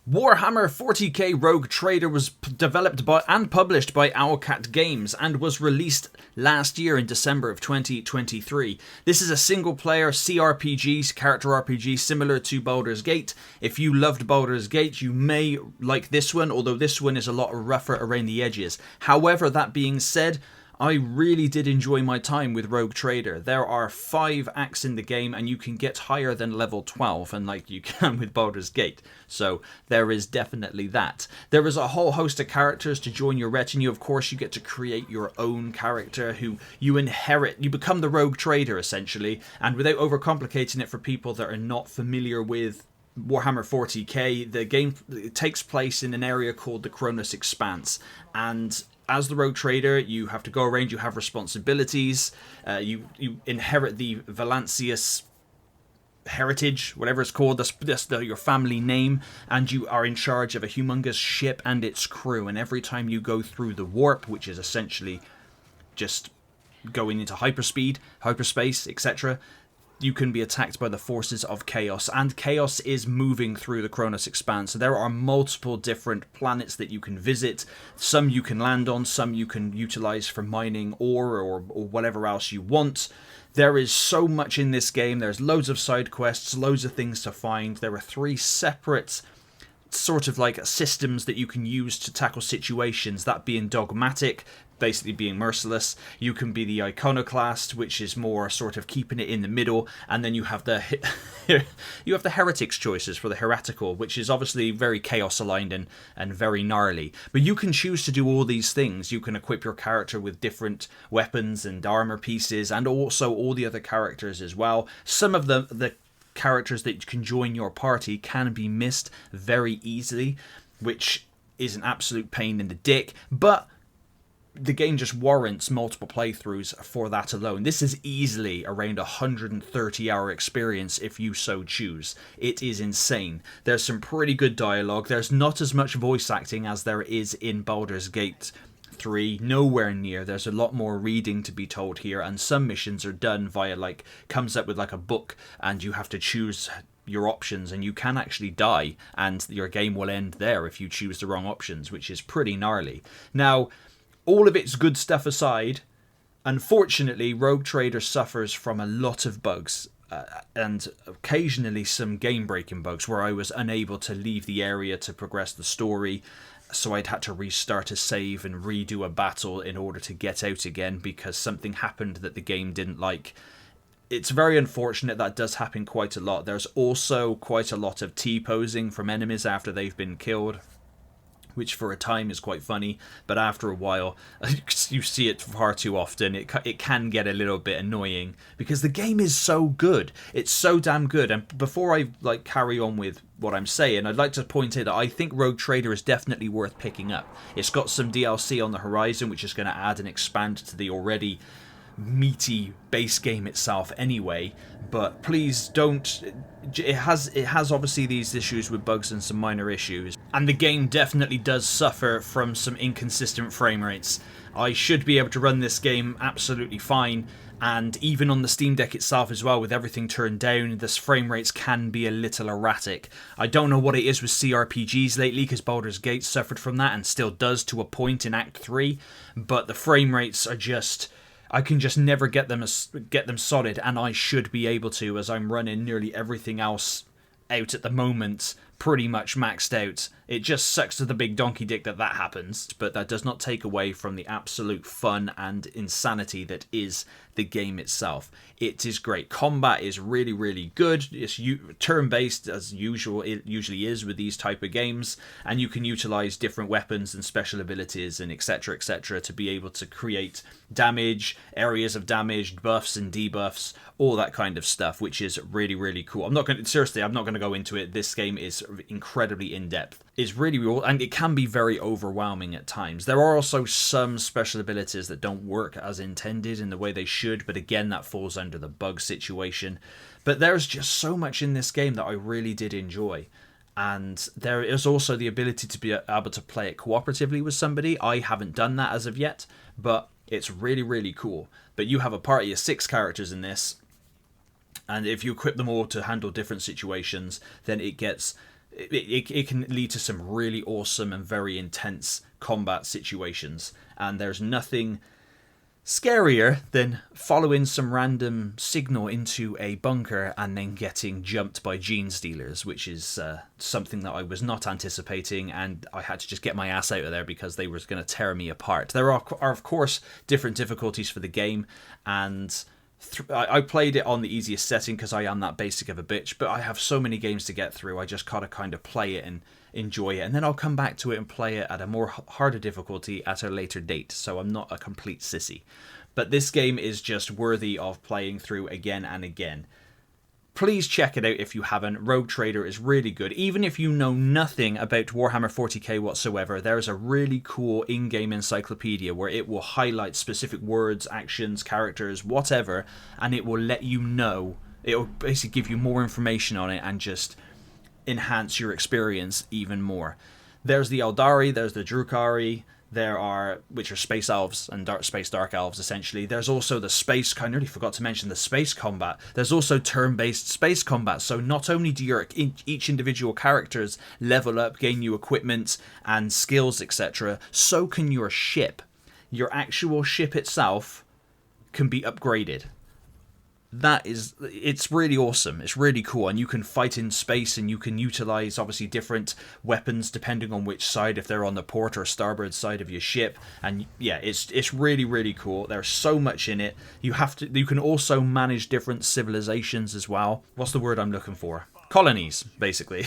Warhammer 40k Rogue Trader was developed by and published by Owlcat Games and was released last year in December of 2023. This is a single-player CRPG, character RPG, similar to Baldur's Gate. If you loved Baldur's Gate, you may like this one, although this one is a lot rougher around the edges. However, that being said, I really did enjoy my time with Rogue Trader. There are 5 acts in the game and you can get higher than level 12, unlike you can with Baldur's Gate. So there is definitely that. There is a whole host of characters to join your retinue. Of course, you get to create your own character who you inherit. You become the Rogue Trader, essentially. And without overcomplicating it for people that are not familiar with Warhammer 40k, the game takes place in an area called the Kronos Expanse. And as the Rogue Trader, you have to go around, you have responsibilities, you inherit the Valancius heritage, whatever it's called, that's your family name, and you are in charge of a humongous ship and its crew. And every time you go through the warp, which is essentially just going into hyperspace, etc., you can be attacked by the forces of chaos, and chaos is moving through the Kronos Expanse. So there are multiple different planets that you can visit. Some you can land on, some you can utilize for mining ore or whatever else you want. There is so much in this game. There's loads of side quests, loads of things to find. There are 3 separate sort of like systems that you can use to tackle situations, that being dogmatic, basically being merciless. You can be the iconoclast, which is more sort of keeping it in the middle, and then you have the heretics choices for the heretical, which is obviously very chaos aligned and very gnarly. But you can choose to do all these things. You can equip your character with different weapons and armor pieces, and also all the other characters as well. Some of the characters that can join your party can be missed very easily, which is an absolute pain in the dick, but the game just warrants multiple playthroughs for that alone. This is easily around 130-hour experience if you so choose. It is insane. There's some pretty good dialogue. There's not as much voice acting as there is in Baldur's Gate 3, nowhere near. There's a lot more reading to be told here, and some missions are done via, comes up with a book, and you have to choose your options, and you can actually die, and your game will end there if you choose the wrong options, which is pretty gnarly. Now, all of its good stuff aside, unfortunately, Rogue Trader suffers from a lot of bugs, and occasionally some game-breaking bugs where I was unable to leave the area to progress the story, so I'd had to restart a save and redo a battle in order to get out again because something happened that the game didn't like. It's very unfortunate. That does happen quite a lot. There's also quite a lot of T-posing from enemies after they've been killed, which for a time is quite funny, but after a while, you see it far too often. It can get a little bit annoying because the game is so good. It's so damn good. And before I carry on with what I'm saying, I'd like to point out that I think Rogue Trader is definitely worth picking up. It's got some DLC on the horizon, which is going to add and expand to the already meaty base game itself anyway, but please don't. It has obviously these issues with bugs and some minor issues, and the game definitely does suffer from some inconsistent frame rates. I should be able to run this game absolutely fine, and even on the Steam Deck itself as well, with everything turned down, this frame rates can be a little erratic. I don't know what it is with CRPGs lately, because Baldur's Gate suffered from that and still does to a point in Act 3, but the frame rates are just, I can just never get them solid, and I should be able to, as I'm running nearly everything else out at the moment pretty much maxed out. It just sucks to the big donkey dick that happens, but that does not take away from the absolute fun and insanity that is the game itself. It is great. Combat is really, really good. It's turn-based, as usual. It usually is with these type of games, and you can utilize different weapons and special abilities and etc., to be able to create damage, areas of damage, buffs and debuffs, all that kind of stuff, which is really, really cool. I'm not going to go into it. This game is incredibly in-depth. It's really real, and it can be very overwhelming at times. There are also some special abilities that don't work as intended in the way they should, but again, that falls under the bug situation. But there's just so much in this game that I really did enjoy. And there is also the ability to be able to play it cooperatively with somebody. I haven't done that as of yet, but it's really, really cool. But you have a party of 6 characters in this, and if you equip them all to handle different situations, then it gets it can lead to some really awesome and very intense combat situations. And there's nothing scarier than following some random signal into a bunker and then getting jumped by gene stealers, which is something that I was not anticipating, and I had to just get my ass out of there because they were going to tear me apart. There are of course different difficulties for the game, and I played it on the easiest setting because I am that basic of a bitch, but I have so many games to get through. I just gotta kind of play it and enjoy it, and then I'll come back to it and play it at a more harder difficulty at a later date, so I'm not a complete sissy. But this game is just worthy of playing through again and again. Please check it out if you haven't. Rogue Trader is really good. Even if you know nothing about Warhammer 40k whatsoever, there's a really cool in-game encyclopedia where it will highlight specific words, actions, characters, whatever, and it will let you know. It will basically give you more information on it and just enhance your experience even more. There's the Eldari, there's the Drukhari, which are space elves and dark elves essentially. There's also the space, I nearly forgot to mention the space combat. There's also turn-based space combat, so not only do each individual characters level up, gain new equipment and skills, etc., so can your ship. Your actual ship itself can be upgraded. It's really awesome. It's really cool, and you can fight in space, and you can utilize obviously different weapons depending on which side, if they're on the port or starboard side of your ship. And yeah, it's really, really cool. There's so much in it. You can also manage different civilizations as well. What's the word I'm looking for? Colonies, basically.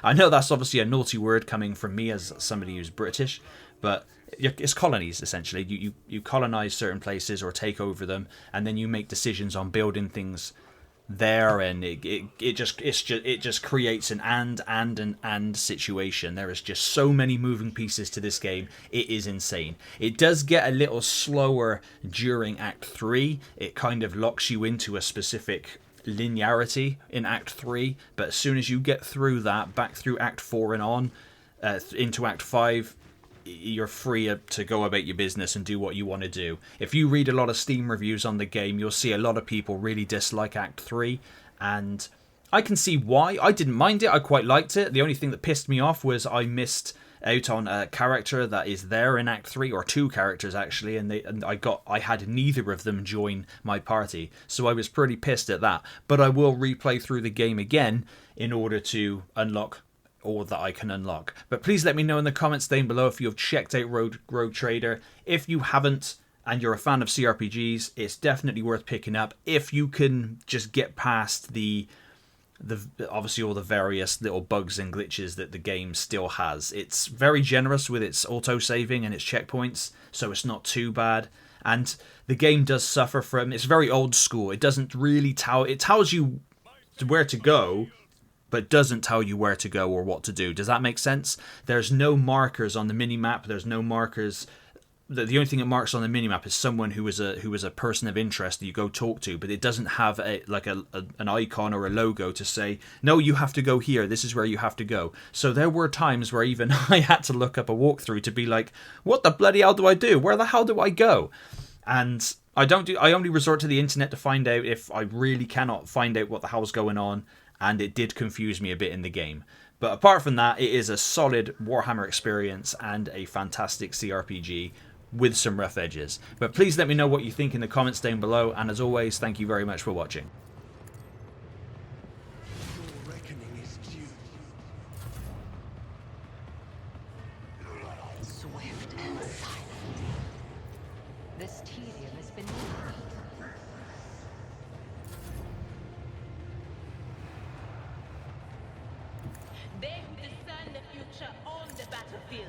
I know that's obviously a naughty word coming from me as somebody who's British, but it's colonies essentially. You colonize certain places or take over them, and then you make decisions on building things there, and it just creates an and situation. There is just so many moving pieces to this game. It is insane. It does get a little slower during Act 3. It kind of locks you into a specific linearity in Act 3, but as soon as you get through that, back through Act 4 and on into Act 5, you're free to go about your business and do what you want to do. If you read a lot of Steam reviews on the game, you'll see a lot of people really dislike Act 3, and I can see why. I didn't mind it. I quite liked it. The only thing that pissed me off was I missed out on a character that is there in Act 3, or two characters actually, and I had neither of them join my party, so I was pretty pissed at that. But I will replay through the game again in order to unlock all that I can unlock. But please let me know in the comments down below if you've checked out Rogue Trader. If you haven't and you're a fan of CRPGs, it's definitely worth picking up if you can just get past the obviously all the various little bugs and glitches that the game still has. It's very generous with its auto-saving and its checkpoints, so it's not too bad. And the game does suffer from, it's very old school. It doesn't really it tells you where to go, but doesn't tell you where to go or what to do. Does that make sense? There's no markers on the minimap. There's no markers. The only thing it marks on the minimap is someone who is a person of interest that you go talk to, but it doesn't have an icon or a logo to say, no, you have to go here. This is where you have to go. So there were times where even I had to look up a walkthrough to be like, what the bloody hell do I do? Where the hell do I go? And I only resort to the internet to find out if I really cannot find out what the hell's going on. And it did confuse me a bit in the game. But apart from that, it is a solid Warhammer experience and a fantastic CRPG with some rough edges. But please let me know what you think in the comments down below, and as always, thank you very much for watching. Your reckoning is due. Swift and silent. This tedium has been needed. They who discern the future on the battlefield.